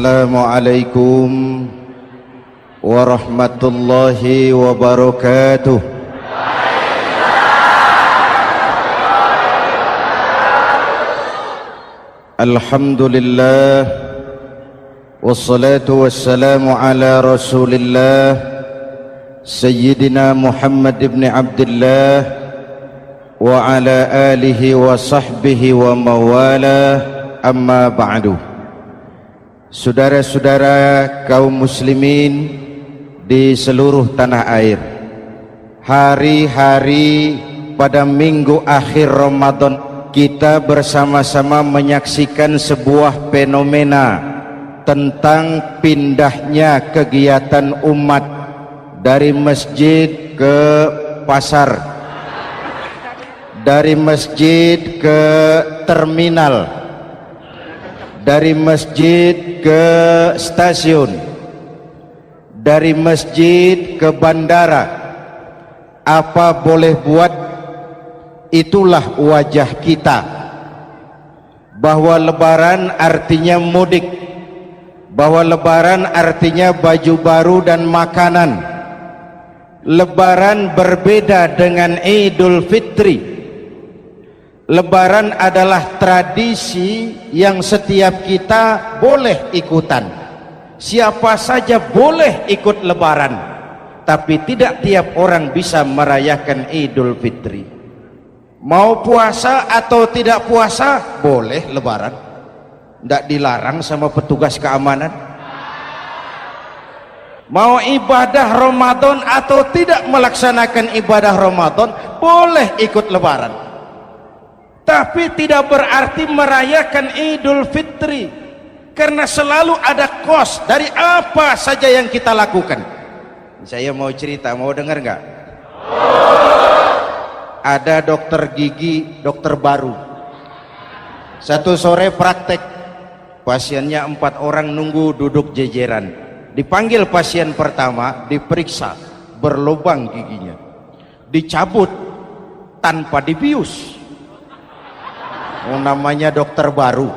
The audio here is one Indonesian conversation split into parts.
Assalamualaikum warahmatullahi wabarakatuh. Alhamdulillah wassalatu wassalamu ala Rasulillah Sayyidina Muhammad ibn Abdullah wa ala alihi wa sahbihi wa mawalah, amma ba'du. Saudara-saudara kaum muslimin di seluruh tanah air, hari-hari pada minggu akhir Ramadan kita bersama-sama menyaksikan sebuah fenomena tentang pindahnya kegiatan umat dari masjid ke pasar, dari masjid ke terminal, dari masjid ke stasiun, dari masjid ke bandara. Apa boleh buat, itulah wajah kita. Bahwa lebaran artinya mudik, bahwa lebaran artinya baju baru dan makanan. Lebaran berbeda dengan Idul Fitri. Lebaran adalah tradisi yang setiap kita boleh ikutan. Siapa saja boleh ikut lebaran, tapi tidak tiap orang bisa merayakan Idul Fitri. Mau puasa atau tidak puasa, boleh lebaran. Tidak dilarang sama petugas keamanan. Mau ibadah Ramadan atau tidak melaksanakan ibadah Ramadan, boleh ikut lebaran. Tapi tidak berarti merayakan Idul Fitri, karena selalu ada kos dari apa saja yang kita lakukan. Saya mau cerita, mau dengar nggak? Ada dokter gigi, dokter baru. Satu sore praktek, pasiennya 4 orang nunggu duduk jejeran. Dipanggil pasien pertama, diperiksa, berlubang giginya, dicabut tanpa dibius. Namanya dokter baru.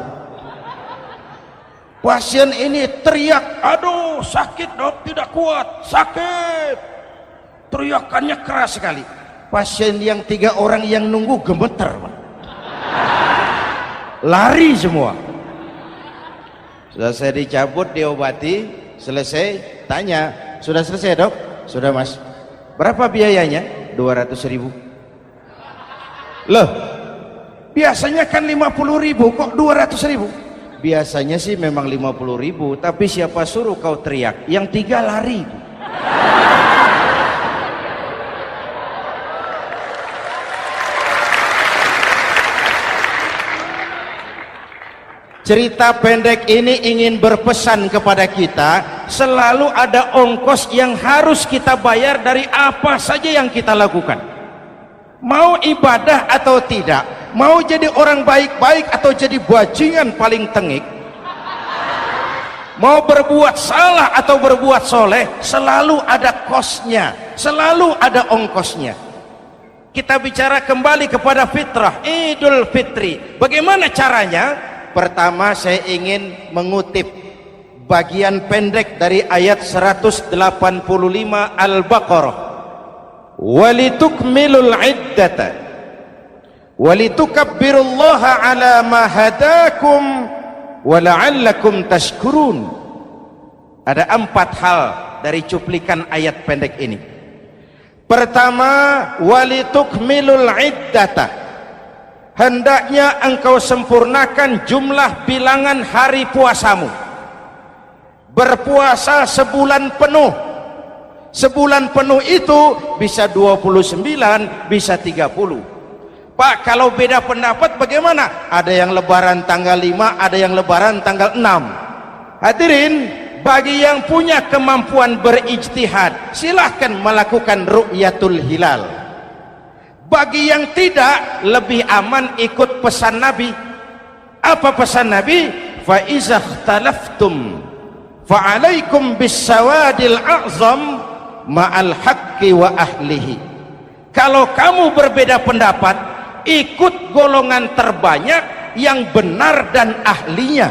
Pasien ini teriak, aduh sakit dok, tidak kuat, sakit. Teriakannya keras sekali. Pasien yang 3 orang yang nunggu gemeter, lari semua. Selesai dicabut, diobati, selesai, tanya, sudah selesai dok? Sudah mas. Berapa biayanya? 200.000. Loh, biasanya kan 50.000, kok 200.000? Biasanya sih memang 50.000, tapi siapa suruh kau teriak? Yang 3 lari. Cerita pendek ini ingin berpesan kepada kita, selalu ada ongkos yang harus kita bayar dari apa saja yang kita lakukan. Mau ibadah atau tidak, mau jadi orang baik-baik atau jadi bajingan paling tengik, mau berbuat salah atau berbuat soleh, selalu ada kosnya, selalu ada ongkosnya. Kita bicara kembali kepada fitrah, Idul Fitri. Bagaimana caranya? Pertama, saya ingin mengutip bagian pendek dari ayat 185 Al-Baqarah. Walitukmilul iddata walitukabbirullaha ala ma hadakum wala'allakum tashkurun. Ada 4 hal dari cuplikan ayat pendek ini. Pertama, walitukmilul iddata, hendaknya engkau sempurnakan jumlah bilangan hari puasamu. Berpuasa sebulan penuh. Sebulan penuh itu bisa 29, bisa 30. Pak, kalau beda pendapat bagaimana? Ada yang lebaran tanggal 5, ada yang lebaran tanggal 6. Hadirin, bagi yang punya kemampuan berijtihad, silahkan melakukan ru'yatul hilal. Bagi yang tidak, lebih aman ikut pesan Nabi. Apa pesan Nabi? Fa iza ikhtalaftum fa alaikum bisawadil a'zam ma'al haqqi wa ahlihi. Kalau kamu berbeda pendapat, ikut golongan terbanyak yang benar dan ahlinya.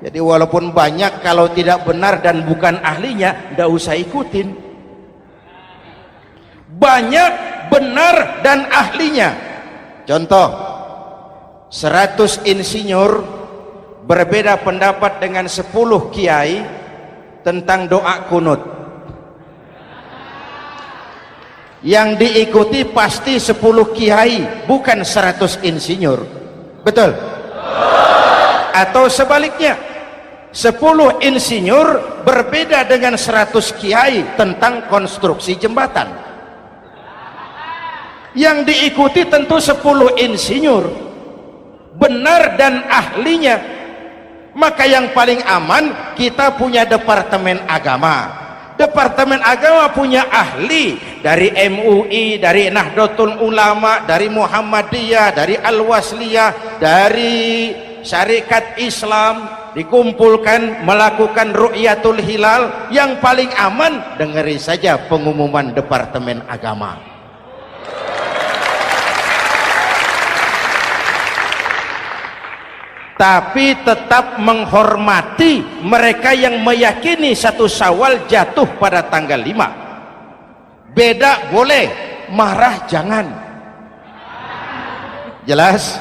Jadi walaupun banyak, kalau tidak benar dan bukan ahlinya, tidak usah ikutin. Banyak benar dan ahlinya. Contoh, 100 insinyur berbeda pendapat dengan 10 kiai tentang doa kunut. Yang diikuti pasti 10 kiai, bukan 100 insinyur. Betul? Atau sebaliknya, 10 insinyur berbeda dengan 100 kiai tentang konstruksi jembatan. Yang diikuti tentu 10 insinyur, benar dan ahlinya. Maka yang paling aman, kita punya departemen agama. Departemen agama punya ahli dari MUI, dari Nahdlatul Ulama, dari Muhammadiyah, dari Al-Wasliyah, dari Syarikat Islam, dikumpulkan melakukan ru'yatul hilal. Yang paling aman, dengeri saja pengumuman departemen agama. Tapi tetap menghormati mereka yang meyakini 1 Syawal jatuh pada tanggal 5. Beda boleh, marah jangan. Jelas?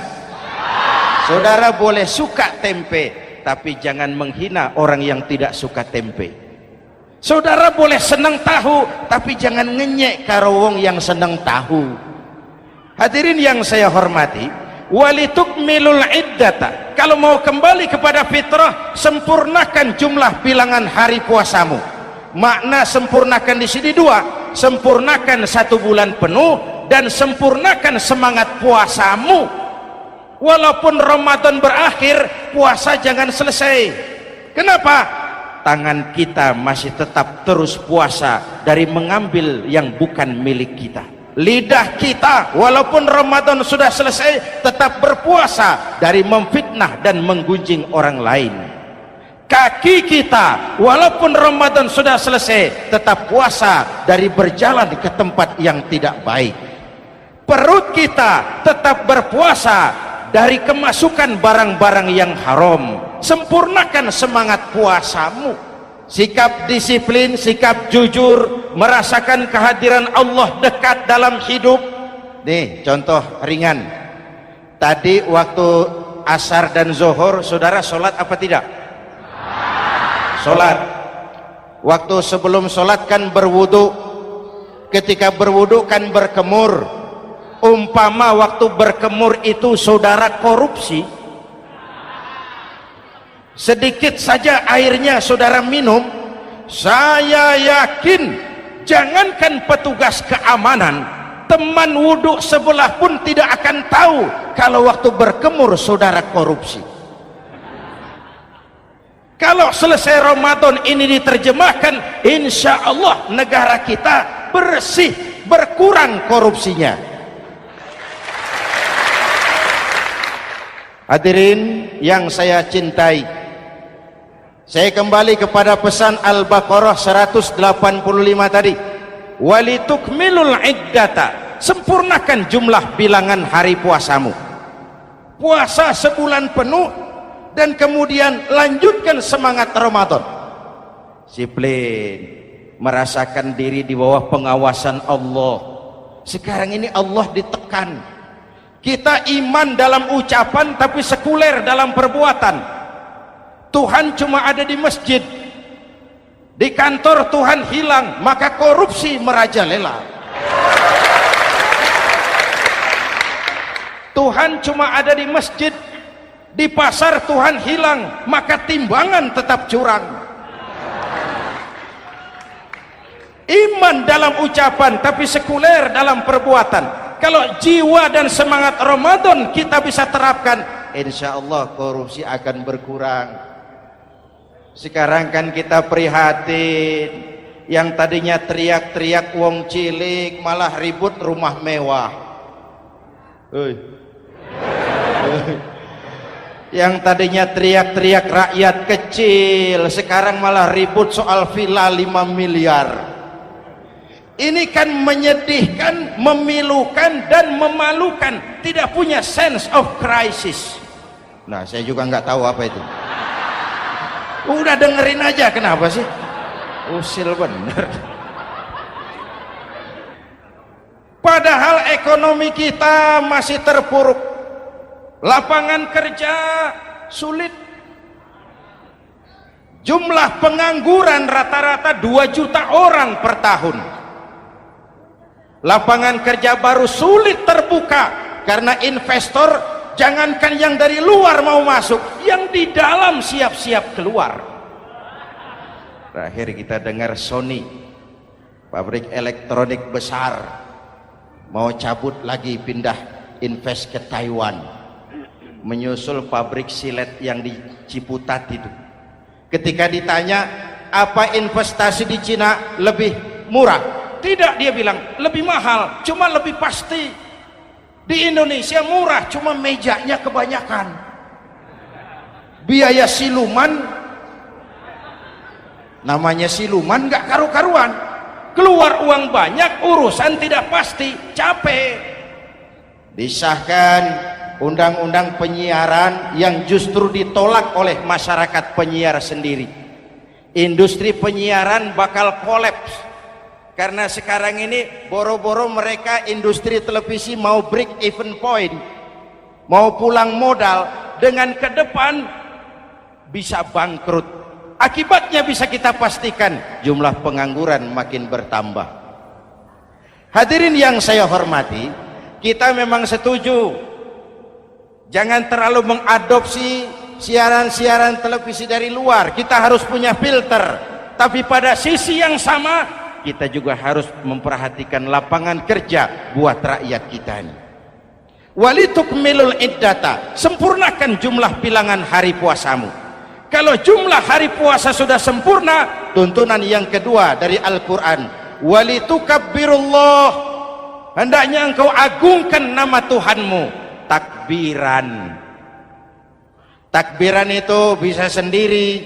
Saudara boleh suka tempe, tapi jangan menghina orang yang tidak suka tempe. Saudara boleh senang tahu, tapi jangan ngenyek karo wong yang senang tahu. Hadirin yang saya hormati, walitukmilul iddata. Kalau mau kembali kepada fitrah, sempurnakan jumlah bilangan hari puasamu. Makna sempurnakan di sini 2, sempurnakan 1 bulan penuh dan sempurnakan semangat puasamu. Walaupun Ramadan berakhir, puasa jangan selesai. Kenapa? Tangan kita masih tetap terus puasa dari mengambil yang bukan milik kita. Lidah kita walaupun Ramadan sudah selesai tetap berpuasa dari memfitnah dan menggunjing orang lain. Kaki kita walaupun Ramadan sudah selesai tetap puasa dari berjalan ke tempat yang tidak baik. Perut kita tetap berpuasa dari kemasukan barang-barang yang haram. Sempurnakan semangat puasamu. Sikap disiplin, sikap jujur, merasakan kehadiran Allah dekat dalam hidup. Nih contoh ringan, tadi waktu asar dan zuhur saudara sholat apa tidak? Sholat. Waktu sebelum sholat kan berwudu, ketika berwudu kan berkemur. Umpama waktu berkemur itu saudara korupsi, sedikit saja airnya saudara minum, saya yakin jangankan petugas keamanan, teman wudhu sebelah pun tidak akan tahu kalau waktu berkemur saudara korupsi. Kalau selesai Ramadan ini diterjemahkan, insya Allah negara kita bersih, berkurang korupsinya. Hadirin yang saya cintai, saya kembali kepada pesan Al-Baqarah 185 tadi. Walitukmilul iddata, sempurnakan jumlah bilangan hari puasamu. Puasa sebulan penuh dan kemudian lanjutkan semangat Ramadan. Disiplin, merasakan diri di bawah pengawasan Allah. Sekarang ini Allah ditekan. Kita iman dalam ucapan tapi sekuler dalam perbuatan. Tuhan cuma ada di masjid, di kantor Tuhan hilang, maka korupsi merajalela. Tuhan cuma ada di masjid, di pasar Tuhan hilang, maka timbangan tetap curang. Iman dalam ucapan tapi sekuler dalam perbuatan. Kalau jiwa dan semangat Ramadan kita bisa terapkan, insya Allah korupsi akan berkurang. Sekarang kan kita prihatin, yang tadinya teriak-teriak wong cilik malah ribut rumah mewah. Yang tadinya teriak-teriak rakyat kecil sekarang malah ribut soal villa 5 miliar. Ini kan menyedihkan, memilukan dan memalukan. Tidak punya sense of crisis. Nah, saya juga nggak tahu apa itu. Udah dengerin aja, kenapa sih? Usil bener. Padahal ekonomi kita masih terpuruk, lapangan kerja sulit, jumlah pengangguran rata-rata 2 juta orang per tahun, lapangan kerja baru sulit terbuka karena investor jangankan yang dari luar mau masuk, yang di dalam siap-siap keluar. Terakhir kita dengar Sony, pabrik elektronik besar, mau cabut lagi, pindah invest ke Taiwan, menyusul pabrik silet yang di Ciputat itu. Ketika ditanya apa investasi di Cina lebih murah, tidak, dia bilang lebih mahal, cuma lebih pasti. Di Indonesia murah, cuma mejanya kebanyakan, biaya siluman, namanya siluman nggak karu-karuan, keluar uang banyak, urusan tidak pasti, capek. Disahkan undang-undang penyiaran yang justru ditolak oleh masyarakat penyiar sendiri. Industri penyiaran bakal kolaps karena sekarang ini boro-boro mereka industri televisi mau break even point, mau pulang modal, dengan ke depan bisa bangkrut. Akibatnya bisa kita pastikan, jumlah pengangguran makin bertambah. Hadirin yang saya hormati, kita memang setuju jangan terlalu mengadopsi siaran-siaran televisi dari luar, kita harus punya filter. Tapi pada sisi yang sama kita juga harus memperhatikan lapangan kerja buat rakyat kita ini. Walitukmilul iddata, sempurnakan jumlah bilangan hari puasamu. Kalau jumlah hari puasa sudah sempurna, tuntunan yang kedua dari Al-Quran, walitukabbirullah, hendaknya engkau agungkan nama Tuhanmu. Takbiran, takbiran itu bisa sendiri,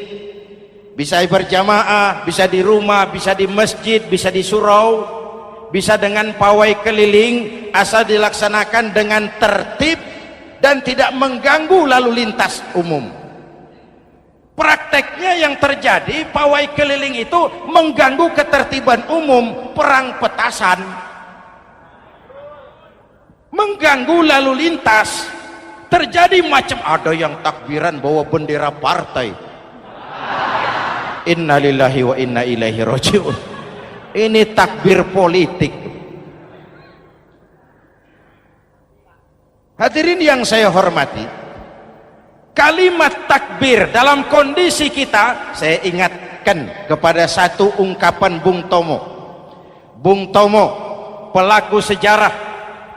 bisa berjamaah, bisa di rumah, bisa di masjid, bisa di surau, bisa dengan pawai keliling, asal dilaksanakan dengan tertib dan tidak mengganggu lalu lintas umum. Prakteknya yang terjadi, pawai keliling itu mengganggu ketertiban umum, perang petasan, mengganggu lalu lintas, terjadi macam ada yang takbiran bawa bendera partai. Innalillahi wa inna ilaihi rajiun. Ini takbir politik. Hadirin yang saya hormati, kalimat takbir dalam kondisi kita, saya ingatkan kepada satu ungkapan Bung Tomo. Bung Tomo, pelaku sejarah,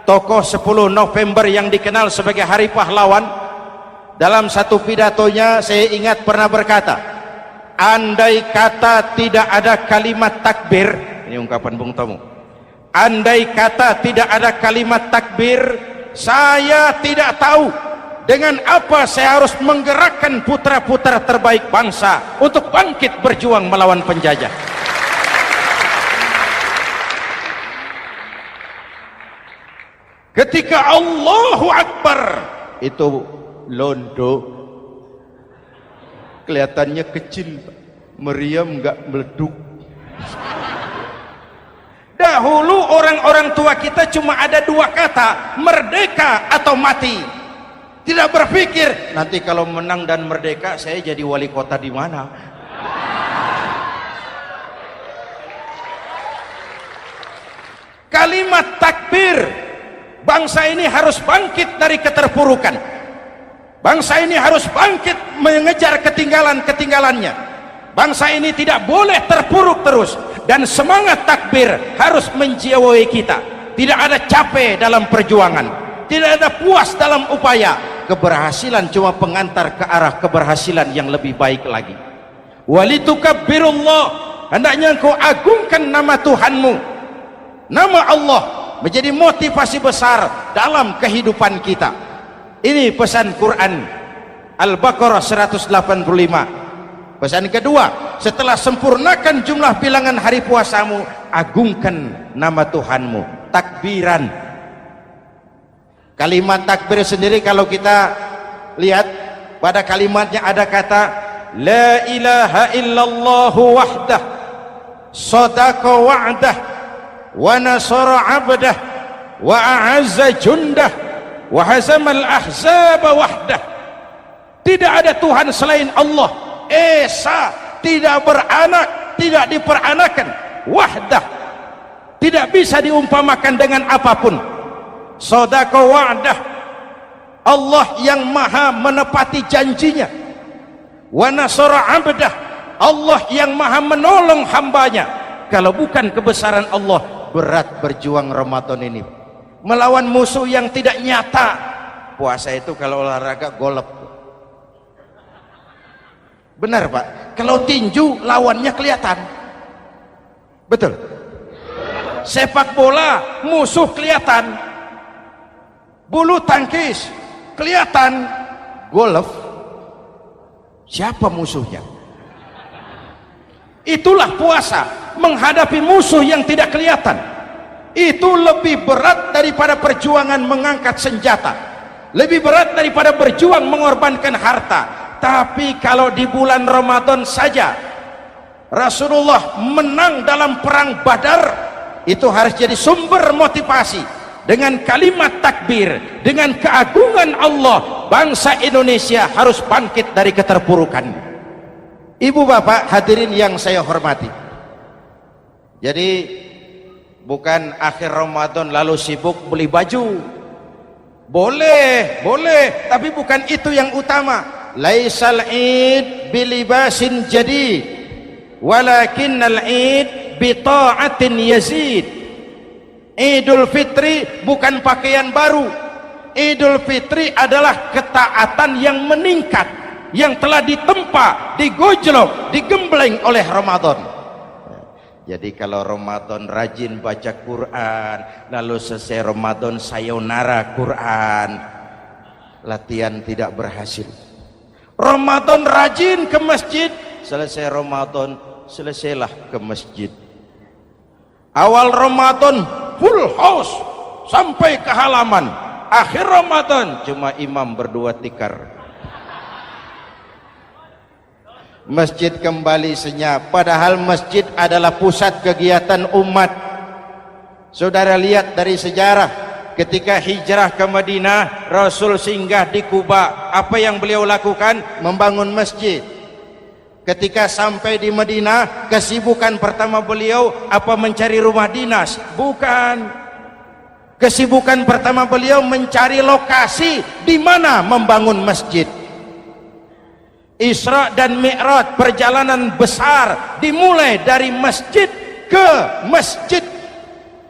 tokoh 10 November yang dikenal sebagai Hari Pahlawan, dalam satu pidatonya saya ingat pernah berkata, andai kata tidak ada kalimat takbir, ini ungkapan Bung Tomo, andai kata tidak ada kalimat takbir, saya tidak tahu dengan apa saya harus menggerakkan putra-putra terbaik bangsa untuk bangkit berjuang melawan penjajah. Ketika Allahu Akbar itu londo, kelihatannya kecil, meriam nggak meleduk. Dahulu orang-orang tua kita cuma ada 2 kata, merdeka atau mati. Tidak berpikir nanti kalau menang dan merdeka saya jadi wali kota di mana. Kalimat takbir, bangsa ini harus bangkit dari keterpurukan. Bangsa ini harus bangkit mengejar ketinggalan-ketinggalannya. Bangsa ini tidak boleh terpuruk terus, dan semangat takbir harus menjiwai kita. Tidak ada capek dalam perjuangan, tidak ada puas dalam upaya. Keberhasilan cuma pengantar ke arah keberhasilan yang lebih baik lagi. Walitukabbirullah, hendaknya engkau agungkan nama Tuhanmu. Nama Allah menjadi motivasi besar dalam kehidupan kita. Ini pesan Quran Al-Baqarah 185. Pesan kedua, setelah sempurnakan jumlah bilangan hari puasamu, agungkan nama Tuhanmu. Takbiran. Kalimat takbir sendiri kalau kita lihat pada kalimatnya ada kata la ilaha illallah wahdah sadaqa wa'dah wa nasara 'abdah wa a'azza jundah wa hazamal ahzaba wahdah. Tidak ada Tuhan selain Allah, esa, tidak beranak, tidak diperanakan, wahdah, tidak bisa diumpamakan dengan apapun. Sadaqa wa'dah, Allah yang maha menepati janjinya. Wa nasara 'abdah, Allah yang maha menolong hambanya. Kalau bukan kebesaran Allah, berat berjuang Ramadan ini melawan musuh yang tidak nyata. Puasa itu kalau olahraga golep, benar Pak. Kalau tinju lawannya kelihatan, betul. Sepak bola musuh kelihatan, bulu tangkis kelihatan, golf siapa musuhnya? Itulah puasa, menghadapi musuh yang tidak kelihatan. Itu lebih berat daripada perjuangan mengangkat senjata, lebih berat daripada berjuang mengorbankan harta. Tapi kalau di bulan Ramadan saja Rasulullah menang dalam perang Badar, itu harus jadi sumber motivasi. Dengan kalimat takbir, dengan keagungan Allah, bangsa Indonesia harus bangkit dari keterpurukan. Ibu bapak hadirin yang saya hormati, jadi bukan akhir Ramadan lalu sibuk beli baju. Boleh, boleh, tapi bukan itu yang utama. Laisal id bilibasin jadid walakinnal id bita'atin yazid. Idul Fitri bukan pakaian baru. Idul Fitri adalah ketaatan yang meningkat, yang telah ditempa, digojlok, digembleng oleh Ramadan. Jadi kalau Ramadan rajin baca Quran, lalu selesai Ramadan sayonara Quran, latihan tidak berhasil. Ramadan rajin ke masjid, selesai Ramadan selesailah ke masjid. Awal Ramadan full house sampai ke halaman, akhir Ramadan cuma imam berdua tikar. Masjid kembali senyap, padahal masjid adalah pusat kegiatan umat. Saudara lihat dari sejarah, ketika hijrah ke Madinah, Rasul singgah di Kuba. Apa yang beliau lakukan? Membangun masjid. Ketika sampai di Madinah, kesibukan pertama beliau apa? Mencari rumah dinas? Bukan. Kesibukan pertama beliau mencari lokasi di mana membangun masjid. Isra dan Mi'raj, perjalanan besar dimulai dari masjid ke masjid.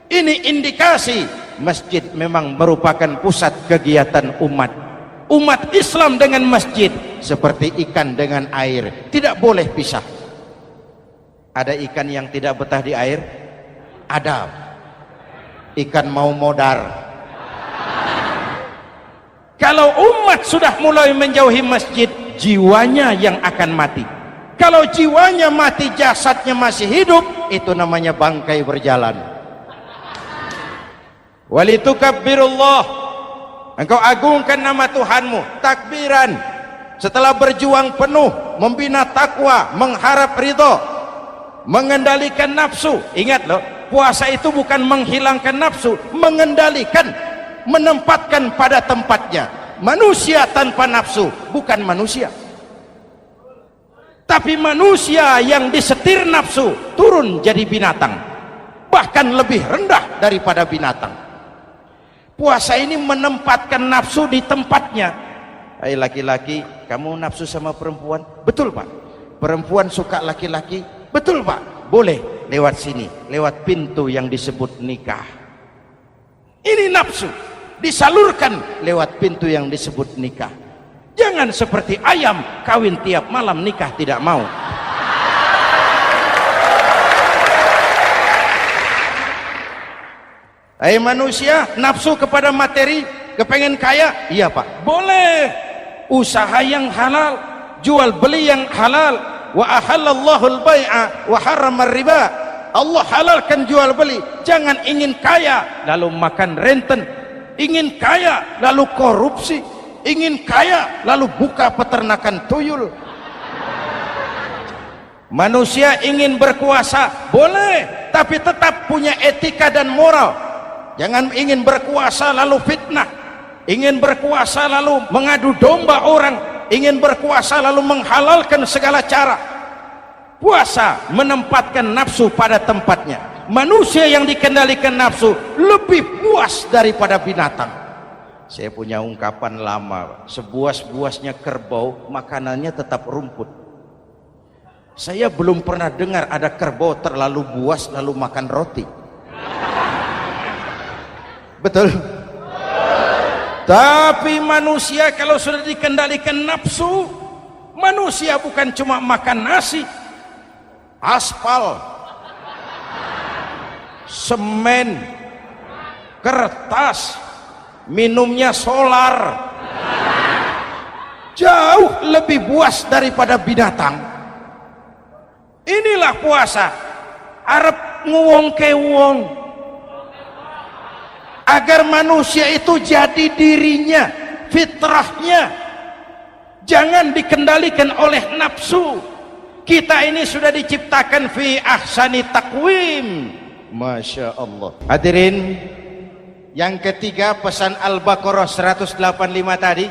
Ini indikasi masjid memang merupakan pusat kegiatan umat. Umat Islam dengan masjid seperti ikan dengan air, tidak boleh pisah. Ada ikan yang tidak betah di air? Ada. Ikan mau modar. Kalau umat sudah mulai menjauhi masjid, jiwanya yang akan mati. Kalau jiwanya mati, jasadnya masih hidup, itu namanya bangkai berjalan. Walitukabbirullah, engkau agungkan nama Tuhanmu, takbiran. Setelah berjuang penuh, membina takwa, mengharap ridho, mengendalikan nafsu. Ingat loh, puasa itu bukan menghilangkan nafsu, mengendalikan, menempatkan pada tempatnya. Manusia tanpa nafsu bukan manusia, tapi manusia yang disetir nafsu turun jadi binatang, bahkan lebih rendah daripada binatang. Puasa ini menempatkan nafsu di tempatnya. Hai laki-laki, kamu nafsu sama perempuan? Betul Pak. Perempuan suka laki-laki? Betul Pak. Boleh lewat sini, lewat pintu yang disebut nikah. Ini nafsu disalurkan lewat pintu yang disebut nikah. Jangan seperti ayam kawin tiap malam, nikah tidak mau. Hai manusia, nafsu kepada materi, kepengen kaya? Iya Pak, boleh. Usaha yang halal, jual beli yang halal. Wa ahallallahu al-bai'a wa harrama riba. Allah halalkan jual beli. Jangan ingin kaya lalu makan renten, ingin kaya lalu korupsi, ingin kaya lalu buka peternakan tuyul. Manusia ingin berkuasa boleh, tapi tetap punya etika dan moral. Jangan ingin berkuasa lalu fitnah, ingin berkuasa lalu mengadu domba orang, ingin berkuasa lalu menghalalkan segala cara. Puasa menempatkan nafsu pada tempatnya. Manusia yang dikendalikan nafsu lebih puas daripada binatang. Saya punya ungkapan lama, sebuas-buasnya kerbau makanannya tetap rumput. Saya belum pernah dengar ada kerbau terlalu buas lalu makan roti. Betul? Tapi manusia kalau sudah dikendalikan nafsu, manusia bukan cuma makan nasi, aspal, semen, kertas, minumnya solar, jauh lebih buas daripada binatang. Inilah puasa, arep nguwong kewong, agar manusia itu jadi dirinya, fitrahnya, jangan dikendalikan oleh nafsu. Kita ini sudah diciptakan fi ahsani taqwim. Masya Allah. Hadirin, yang ketiga pesan Al-Baqarah 185 tadi,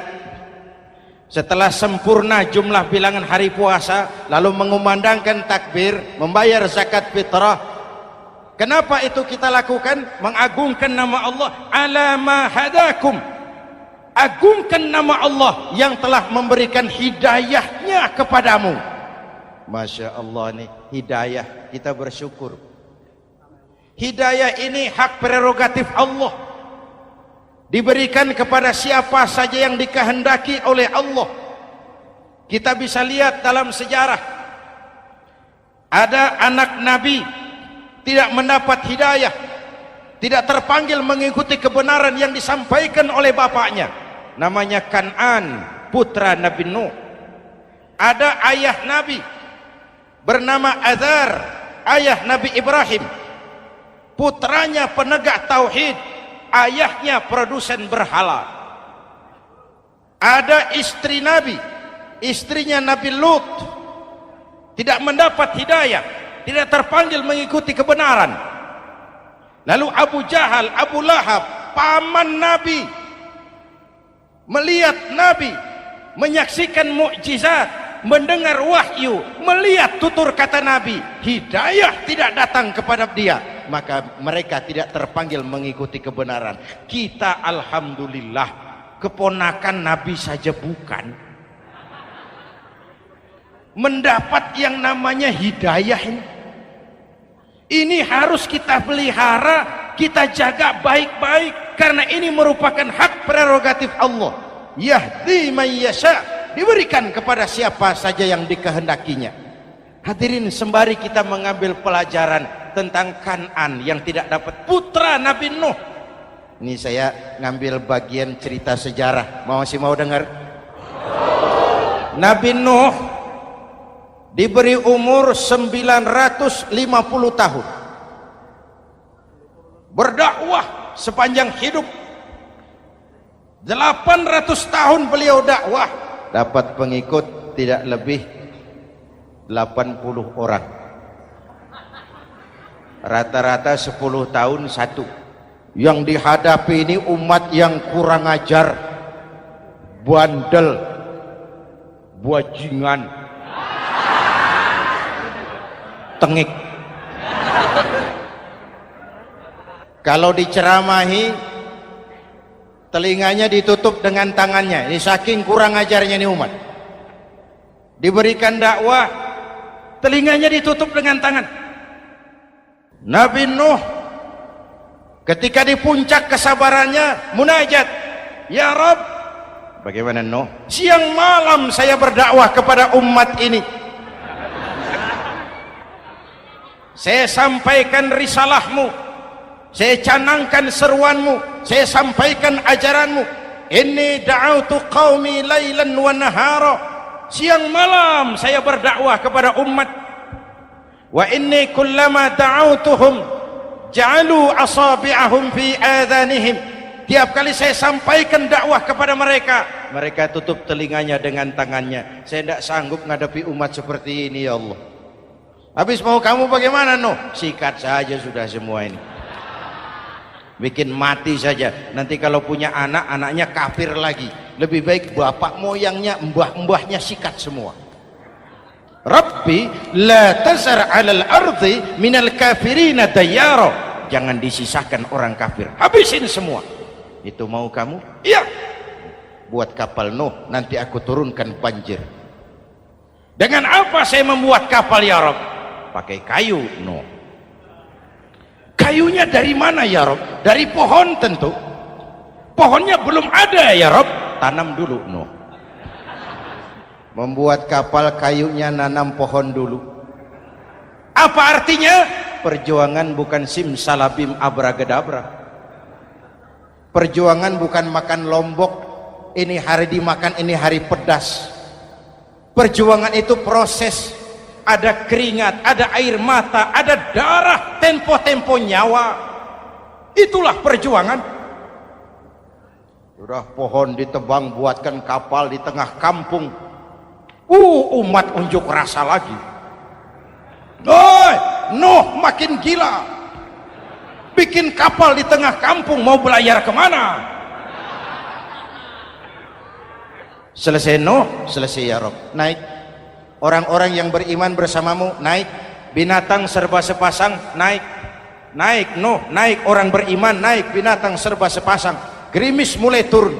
setelah sempurna jumlah bilangan hari puasa, lalu mengumandangkan takbir, membayar zakat fitrah. Kenapa itu kita lakukan? Mengagungkan nama Allah, ala ma hadakum, agungkan nama Allah yang telah memberikan hidayahnya kepadamu. Masya Allah nih, hidayah, kita bersyukur. Hidayah ini hak prerogatif Allah, diberikan kepada siapa saja yang dikehendaki oleh Allah. Kita bisa lihat dalam sejarah, ada anak Nabi tidak mendapat hidayah, tidak terpanggil mengikuti kebenaran yang disampaikan oleh bapaknya, namanya Kan'an, putra Nabi Nuh. Ada ayah Nabi bernama Azar, ayah Nabi Ibrahim, putranya penegak tauhid, ayahnya produsen berhala. Ada istri Nabi, istrinya Nabi Lut, tidak mendapat hidayah, tidak terpanggil mengikuti kebenaran. Lalu Abu Jahal, Abu Lahab, paman Nabi, melihat Nabi, menyaksikan mukjizat, mendengar wahyu, melihat tutur kata Nabi, hidayah tidak datang kepada dia, maka mereka tidak terpanggil mengikuti kebenaran. Kita alhamdulillah keponakan Nabi saja bukan, mendapat yang namanya hidayah ini. Ini harus kita pelihara, kita jaga baik-baik, karena ini merupakan hak prerogatif Allah. Yahdi man yasha, diberikan kepada siapa saja yang dikehendakinya. Hadirin, sembari kita mengambil pelajaran tentang Kan'an yang tidak dapat, putra Nabi Nuh. Ini saya ngambil bagian cerita sejarah, masih mau dengar? Nabi Nuh diberi umur 950 tahun, berdakwah sepanjang hidup. 800 tahun beliau dakwah, dapat pengikut tidak lebih 80 orang, rata-rata 10 tahun satu. Yang dihadapi ini umat yang kurang ajar, bandel, bajingan, tengik. Kalau diceramahi, telinganya ditutup dengan tangannya. Ini saking kurang ajarnya ini umat. Diberikan dakwah, telinganya ditutup dengan tangan. Nabi Nuh ketika di puncak kesabarannya munajat, ya Rabb, bagaimana Nuh? Siang malam saya berdakwah kepada umat ini, saya sampaikan risalahmu, saya canangkan seruanmu, saya sampaikan ajaranmu. Inni da'autu qaumi lailan wa nahara, siang malam saya berdakwah kepada umat. Wa inni kullama da'autuhum ja'alu asabi'ahum fi adhanihim, tiap kali saya sampaikan dakwah kepada mereka, mereka tutup telinganya dengan tangannya. Saya tidak sanggup menghadapi umat seperti ini, ya Allah. Habis mau kamu bagaimana Nuh? Sikat saja sudah semua ini, bikin mati saja. Nanti kalau punya anak, anaknya kafir lagi, lebih baik bapak moyangnya, mbah-mbahnya sikat semua. Rabbi la tazar 'alal ardi minal kafirina dayyara, jangan disisakan orang kafir, habisin semua. Itu mau kamu? Iya. Buat kapal Nuh, nanti aku turunkan banjir. Dengan apa saya membuat kapal ya Rabb? Pakai kayu Nuh. Kayunya dari mana ya Rabb? Dari pohon tentu. Pohonnya belum ada ya Rabb, tanam dulu Nuh. Membuat kapal kayunya nanam pohon dulu. Apa artinya? Perjuangan bukan simsalabim abracadabra. Perjuangan bukan makan lombok, ini hari dimakan, ini hari pedas. Perjuangan itu proses, ada keringat, ada air mata, ada darah, tempo-tempo nyawa. Itulah perjuangan. Sudah pohon ditebang, buatkan kapal di tengah kampung. Umat unjuk rasa lagi. Nuh makin gila, bikin kapal di tengah kampung, mau belayar kemana? Selesai Nuh, selesai ya Rabb. Naik orang-orang yang beriman bersamamu, naik. Binatang serba sepasang, naik. Naik Nuh, naik orang beriman, naik. Binatang serba sepasang. Gerimis mulai turun.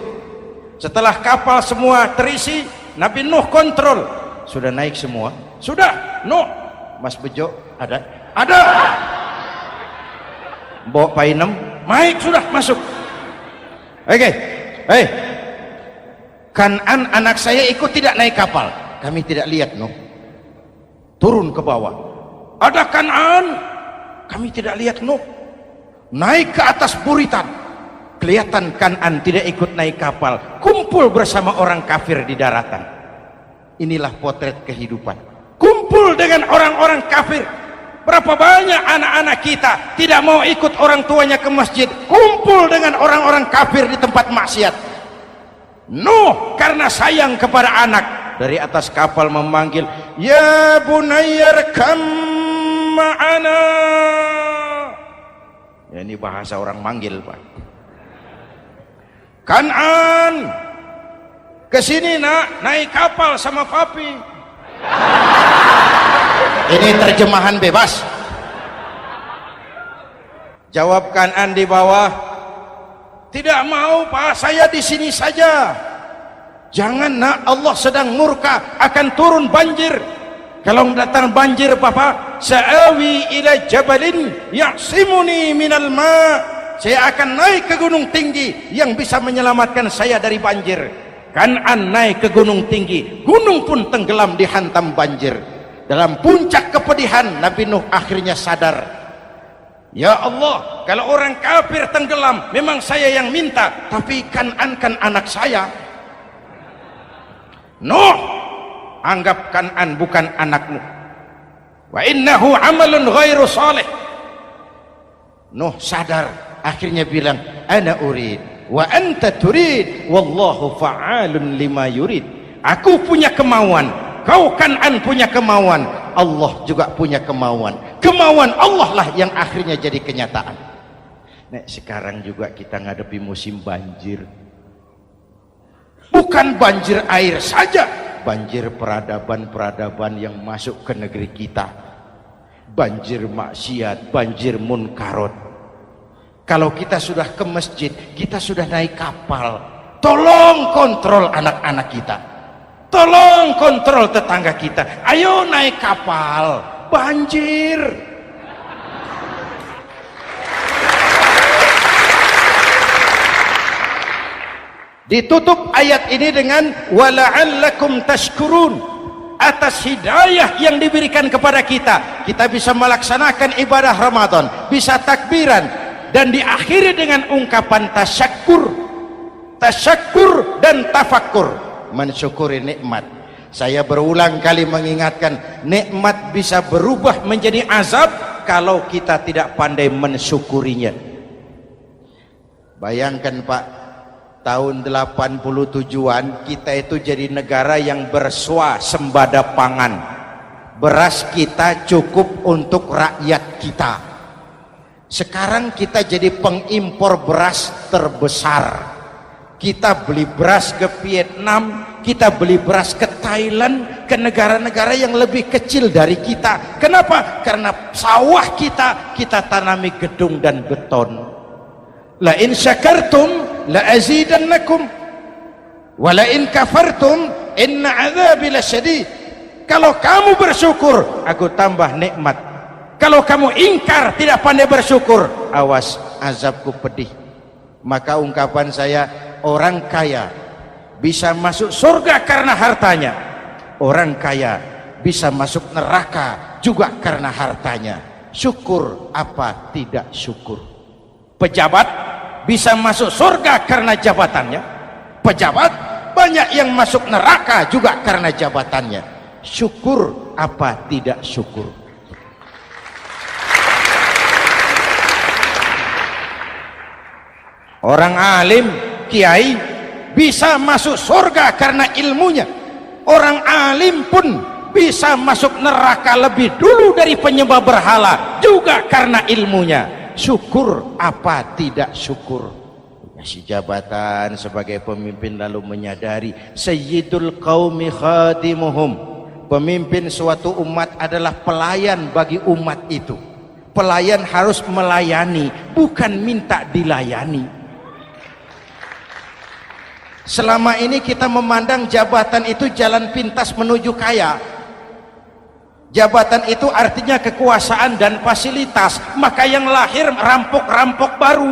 Setelah kapal semua terisi, Nabi Nuh kontrol. Sudah naik semua? Sudah. Nuh, Mas Bejo ada? Ada. Mbok Painem, naik sudah, masuk. Oke. Hei, Kan'an anak saya ikut tidak naik kapal? Kami tidak lihat Nuh. Turun ke bawah. Ada Kan'an? Kami tidak lihat Nuh. Naik ke atas buritan. Kelihatan Kan'an tidak ikut naik kapal. Kumpul bersama orang kafir di daratan. Inilah potret kehidupan. Kumpul dengan orang-orang kafir. Berapa banyak anak-anak kita tidak mau ikut orang tuanya ke masjid. Kumpul dengan orang-orang kafir di tempat maksiat. Nuh karena sayang kepada anak, dari atas kapal memanggil, ya bunayyarkam ma'ana. Ya, ini bahasa orang manggil Pak. Kan'an, kesini nak, naik kapal sama papi. Ini terjemahan bebas. Jawab Kan'an di bawah, tidak mau Pak, saya di sini saja. Jangan nak, Allah sedang murka, akan turun banjir. Kalau datang banjir Bapak, sa'awi ila jabalin ya'simuni minal ma'. Saya akan naik ke gunung tinggi yang bisa menyelamatkan saya dari banjir. Kan'an naik ke gunung tinggi, gunung pun tenggelam dihantam banjir. Dalam puncak kepedihan, Nabi Nuh akhirnya sadar, ya Allah, kalau orang kafir tenggelam memang saya yang minta, tapi Kan'an kan anak saya. Nuh, anggap Kan'an bukan anakmu. Wa innahu amalun ghairu salih. Nuh sadar, akhirnya bilang, ana urid wa anta turid wallahu fa'alun lima yurid. Aku punya kemauan, kau Kan'an punya kemauan, Allah juga punya kemauan. Kemauan Allah lah yang akhirnya jadi kenyataan. Nek sekarang juga kita ngadepi musim banjir. Bukan banjir air saja, banjir peradaban-peradaban yang masuk ke negeri kita. Banjir maksiat, banjir munkarot. Kalau kita sudah ke masjid, kita sudah naik kapal, tolong kontrol anak-anak kita. Tolong kontrol tetangga kita. Ayo naik kapal, banjir. Ditutup ayat ini dengan wala'allakum tashkurun. Atas hidayah yang diberikan kepada kita, kita bisa melaksanakan ibadah Ramadan, bisa takbiran, dan diakhiri dengan ungkapan tasyakkur. Tasyakkur dan tafakkur, mensyukuri nikmat. Saya berulang kali mengingatkan, nikmat bisa berubah menjadi azab kalau kita tidak pandai mensyukurinya. Bayangkan Pak, tahun 87-an kita itu jadi negara yang berswasembada pangan. beras kita cukup untuk rakyat kita. Sekarang kita jadi pengimpor beras terbesar. Kita beli beras ke Vietnam, kita beli beras ke Thailand, ke negara-negara yang lebih kecil dari kita. Kenapa? Karena sawah kita tanami gedung dan beton. La in syakartum la azidannakum wa la in kafartum inna adzabi lasyadid. Kalau kamu bersyukur, aku tambah nikmat. Kalau kamu ingkar, tidak pandai bersyukur, awas, azabku pedih. Maka ungkapan saya, orang kaya bisa masuk surga karena hartanya, orang kaya bisa masuk neraka juga karena hartanya. Syukur apa tidak syukur? Pejabat bisa masuk surga karena jabatannya, pejabat banyak yang masuk neraka juga karena jabatannya. Syukur apa tidak syukur? Orang alim, kiai bisa masuk surga karena ilmunya. Orang alim pun bisa masuk neraka lebih dulu dari penyembah berhala juga karena ilmunya. Syukur apa tidak syukur? Si jabatan sebagai pemimpin lalu menyadari sayyidul qaumi khadimuhum, pemimpin suatu umat adalah pelayan bagi umat itu. Pelayan harus melayani, bukan minta dilayani. Selama ini kita memandang jabatan itu jalan pintas menuju kaya. Jabatan itu artinya kekuasaan dan fasilitas, maka yang lahir rampok-rampok baru.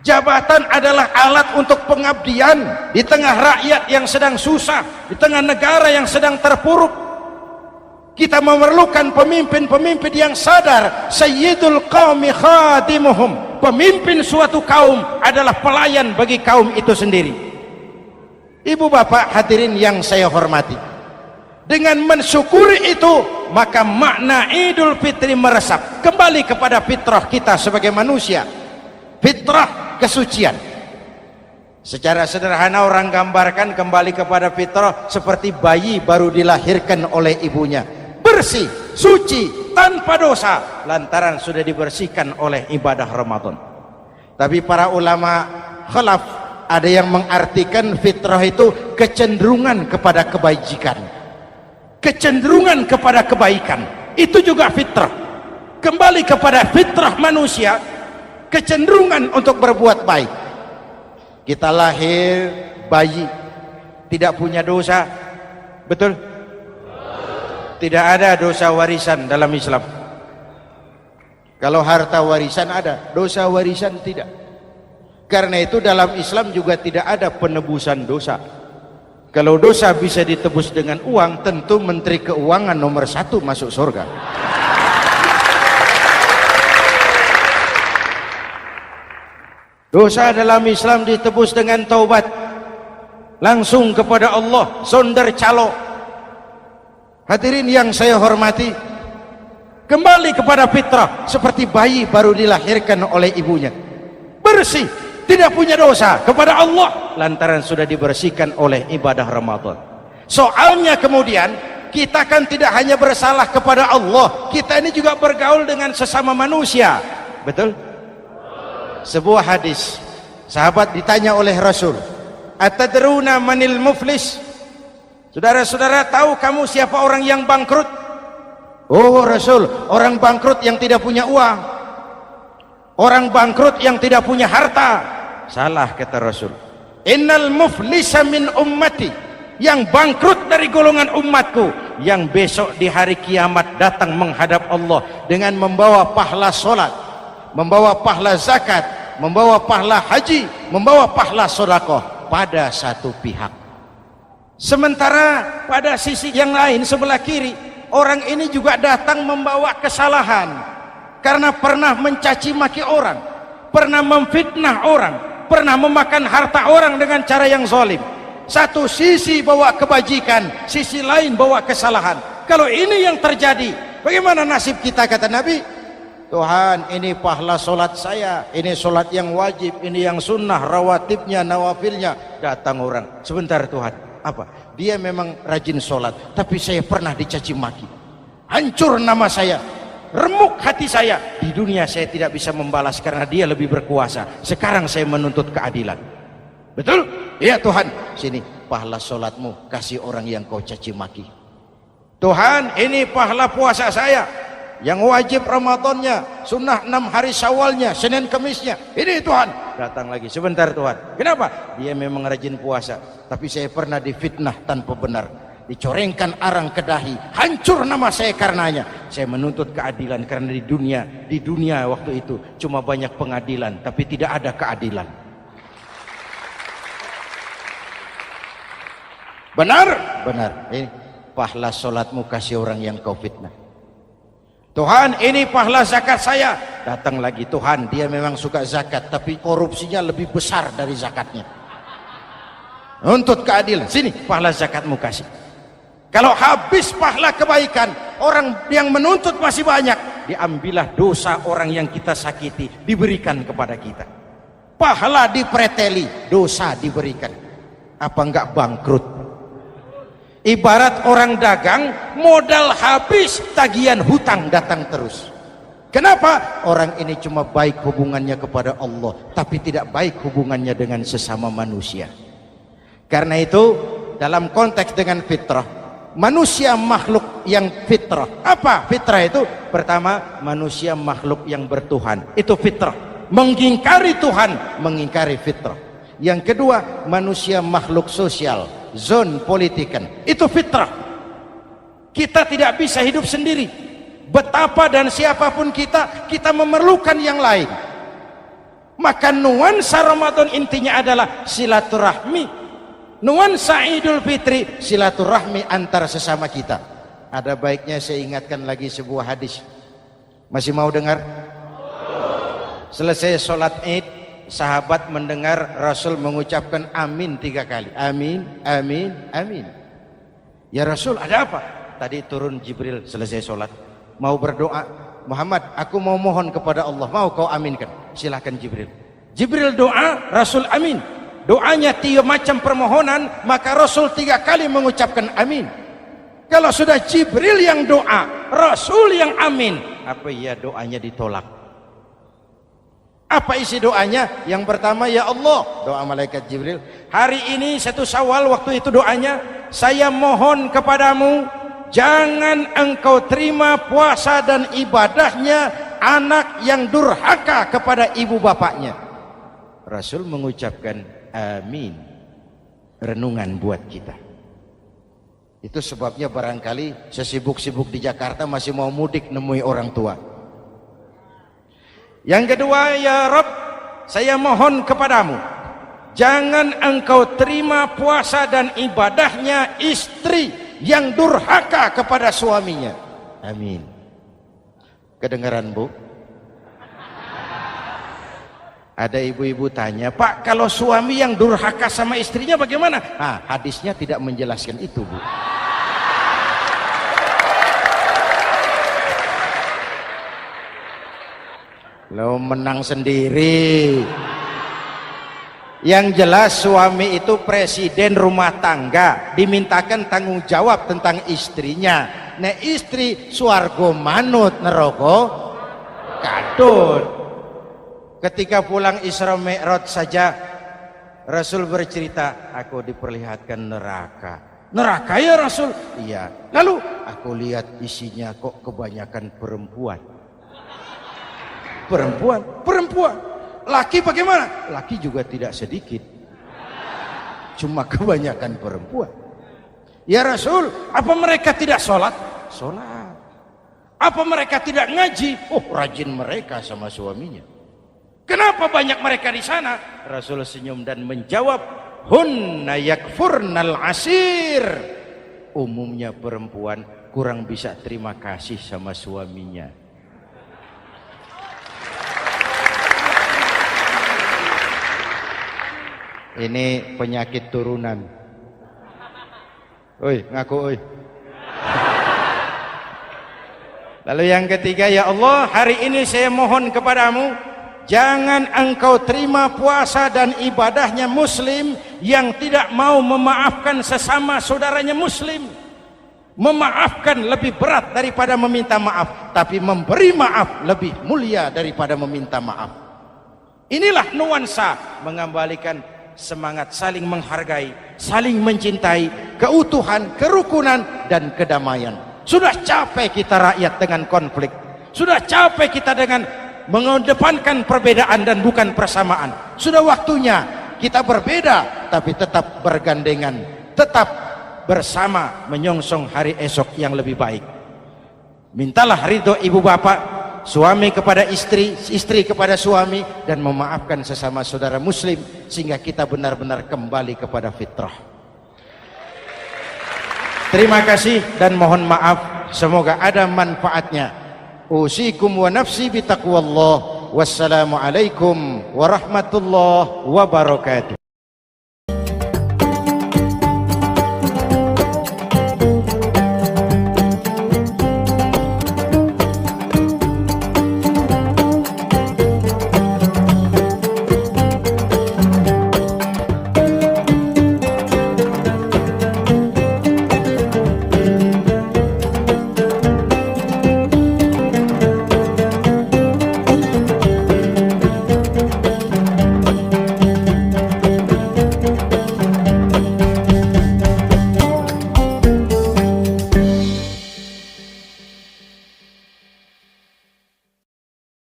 Jabatan adalah alat untuk pengabdian di tengah rakyat yang sedang susah, di tengah negara yang sedang terpuruk. Kita memerlukan pemimpin-pemimpin yang sadar sayyidul qaumi khadimuhum, pemimpin suatu kaum adalah pelayan bagi kaum itu sendiri. Ibu bapak hadirin yang saya hormati, dengan mensyukuri itu maka makna Idul Fitri meresap kembali kepada fitrah kita sebagai manusia, fitrah kesucian. Secara sederhana orang gambarkan kembali kepada fitrah seperti bayi baru dilahirkan oleh ibunya, bersih, suci, tanpa dosa, lantaran sudah dibersihkan oleh ibadah Ramadan. Tapi para ulama khalaf ada yang mengartikan fitrah itu kecenderungan kepada kebajikan, kecenderungan kepada kebaikan, itu juga fitrah. Kembali kepada fitrah manusia, kecenderungan untuk berbuat baik. Kita lahir bayi tidak punya dosa, betul? Tidak ada dosa warisan dalam Islam. Kalau harta warisan ada, dosa warisan tidak. Karena itu dalam Islam juga tidak ada penebusan dosa. Kalau dosa bisa ditebus dengan uang, tentu Menteri Keuangan nomor 1 masuk surga. Dosa dalam Islam ditebus dengan taubat, langsung kepada Allah, sonder calo. Hadirin yang saya hormati, kembali kepada fitrah seperti bayi baru dilahirkan oleh ibunya, bersih, tidak punya dosa kepada Allah lantaran sudah dibersihkan oleh ibadah Ramadan. Soalnya kemudian kita kan tidak hanya bersalah kepada Allah, kita ini juga bergaul dengan sesama manusia, betul? Sebuah hadis, sahabat ditanya oleh Rasul, atadruna manil muflis? Saudara-saudara, tahu kamu siapa orang yang bangkrut? Oh Rasul, orang bangkrut yang tidak punya uang, orang bangkrut yang tidak punya harta. Salah kata Rasul, innal muflisa min ummati, yang bangkrut dari golongan umatku, yang besok di hari kiamat datang menghadap Allah dengan membawa pahala solat, membawa pahala zakat, membawa pahala haji, membawa pahala sedekah pada satu pihak. Sementara pada sisi yang lain sebelah kiri, orang ini juga datang membawa kesalahan karena pernah mencaci maki orang, pernah memfitnah orang, pernah memakan harta orang dengan cara yang zalim. Satu sisi bawa kebajikan, sisi lain bawa kesalahan. Kalau ini yang terjadi, bagaimana nasib kita, kata Nabi? Tuhan, ini pahala solat saya, ini solat yang wajib, ini yang sunnah, rawatibnya, nawafilnya. Datang orang, sebentar Tuhan, apa? Dia memang rajin solat, tapi saya pernah dicaci maki. Hancur nama saya, remuk hati saya. Di dunia saya tidak bisa membalas karena dia lebih berkuasa. Sekarang saya menuntut keadilan. Betul? Iya Tuhan. Sini, pahala solatmu kasih orang yang kau caci maki. Tuhan, ini pahala puasa saya, yang wajib Ramadannya, sunnah 6 hari Syawalnya, Senin Kemisnya. Ini Tuhan. Datang lagi, sebentar Tuhan. Kenapa? Dia memang rajin puasa, tapi saya pernah difitnah tanpa benar, dicorengkan arang ke dahi, hancur nama saya karenanya. Saya menuntut keadilan karena di dunia waktu itu cuma banyak pengadilan, tapi tidak ada keadilan. Benar? Benar. Ini pahala solatmu kasih orang yang kau fitnah. Tuhan, ini pahala zakat saya. Datang lagi, Tuhan, dia memang suka zakat, tapi korupsinya lebih besar dari zakatnya. Nuntut keadilan. Sini, pahala zakatmu kasih. Kalau habis pahala kebaikan, orang yang menuntut masih banyak, diambillah dosa orang yang kita sakiti, diberikan kepada kita. Pahala dipreteli, dosa diberikan. Apa enggak bangkrut? Ibarat orang dagang, modal habis, tagihan hutang datang terus. Kenapa? Orang ini cuma baik hubungannya kepada Allah, tapi tidak baik hubungannya dengan sesama manusia. Karena itu, dalam konteks dengan fitrah, manusia makhluk yang fitrah. Apa fitrah itu? Pertama, manusia makhluk yang bertuhan. Itu fitrah. Mengingkari Tuhan, mengingkari fitrah. Yang kedua, manusia makhluk sosial, zon politikan. Itu fitrah. Kita tidak bisa hidup sendiri. Betapa dan siapapun kita memerlukan yang lain. Maka nuansa Ramadan intinya adalah silaturahmi. Nuansa Idul Fitri silaturahmi antara sesama kita. Ada baiknya saya ingatkan lagi sebuah hadis. Masih mau dengar? Selesai sholat Id, sahabat mendengar Rasul mengucapkan amin 3 kali. Amin, amin, amin. Ya Rasul, ada apa? Tadi turun Jibril selesai sholat, mau berdoa. Muhammad, aku mau mohon kepada Allah, mau kau aminkan? Silahkan Jibril. Jibril doa, Rasul amin. Doanya 3 macam permohonan, maka Rasul 3 kali mengucapkan amin. Kalau sudah Jibril yang doa, Rasul yang amin, apa iya doanya ditolak? Apa isi doanya? Yang pertama, ya Allah, doa malaikat Jibril, hari ini 1 Syawal, waktu itu doanya, saya mohon kepadamu, jangan engkau terima puasa dan ibadahnya anak yang durhaka kepada ibu bapaknya. Rasul mengucapkan amin. Renungan buat kita. Itu sebabnya barangkali sesibuk-sibuk di Jakarta masih mau mudik nemui orang tua. Yang kedua, ya Rabb, saya mohon kepadamu, jangan engkau terima puasa dan ibadahnya istri yang durhaka kepada suaminya. Amin. Kedengaran Bu? Ada ibu-ibu tanya, Pak, kalau suami yang durhaka sama istrinya bagaimana? Nah, hadisnya tidak menjelaskan itu, Bu. Lo menang sendiri. Yang jelas suami itu presiden rumah tangga, dimintakan tanggung jawab tentang istrinya. Nah, istri swargo manut neraka kadut. Ketika pulang Isra Mi'raj saja Rasul bercerita, aku diperlihatkan neraka. Neraka ya Rasul? Iya. Lalu aku lihat isinya kok kebanyakan perempuan. Perempuan. Laki bagaimana? Laki juga tidak sedikit. Cuma kebanyakan perempuan. Ya Rasul, apa mereka tidak sholat? Sholat. Apa mereka tidak ngaji? Oh, rajin mereka sama suaminya. Kenapa banyak mereka di sana? Rasul senyum dan menjawab, hunna yakfurnal asir. Umumnya perempuan kurang bisa terima kasih sama suaminya. Ini penyakit turunan. Oi, ngaku oi. Lalu yang ketiga, ya Allah, hari ini saya mohon kepadamu, jangan engkau terima puasa dan ibadahnya muslim yang tidak mau memaafkan sesama saudaranya muslim. Memaafkan lebih berat daripada meminta maaf, tapi memberi maaf lebih mulia daripada meminta maaf. Inilah nuansa mengembalikan semangat saling menghargai, saling mencintai, keutuhan, kerukunan, dan kedamaian. Sudah capek kita rakyat dengan konflik, sudah capek kita dengan mengedepankan perbedaan dan bukan persamaan. Sudah waktunya kita berbeda tapi tetap bergandengan, tetap bersama menyongsong hari esok yang lebih baik. Mintalah ridho ibu bapak, suami kepada istri, istri kepada suami, dan memaafkan sesama saudara muslim sehingga kita benar-benar kembali kepada fitrah. Terima kasih dan mohon maaf, semoga ada manfaatnya. Usikum wa nafsi bitaqwallah. Wassalamualaikum warahmatullahi wabarakatuh.